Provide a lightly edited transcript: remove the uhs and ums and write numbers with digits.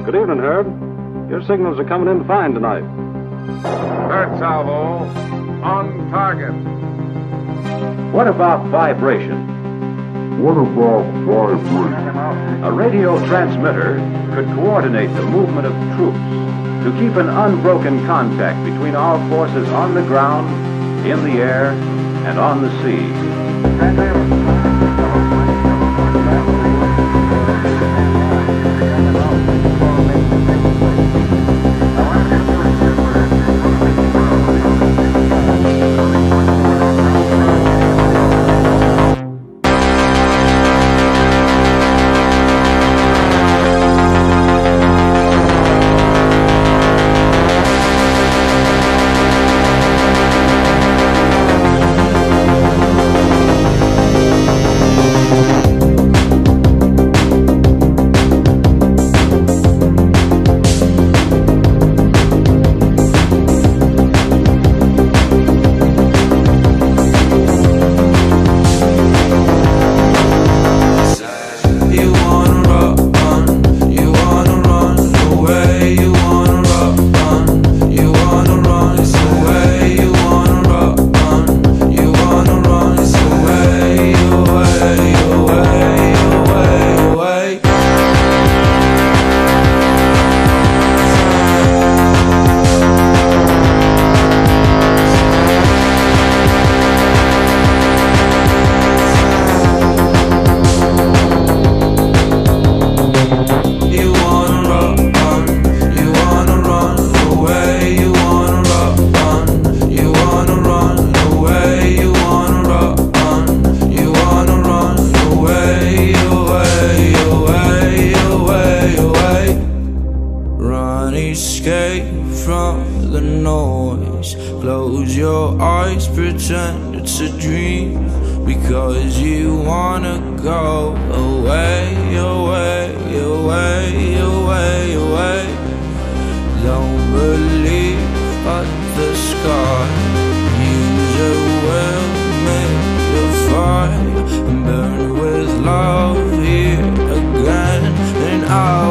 Good evening, Herb. Your signals are coming in fine tonight. Third salvo, on target. What about vibration? A radio transmitter could coordinate the movement of troops to keep an unbroken contact between our forces on the ground, in the air, and on the sea. Escape from the noise. Close your eyes, pretend it's a dream, because you wanna go away, away, away, away, away. Don't believe but the sky. Use your will, make your fire, and burn with love here again and out.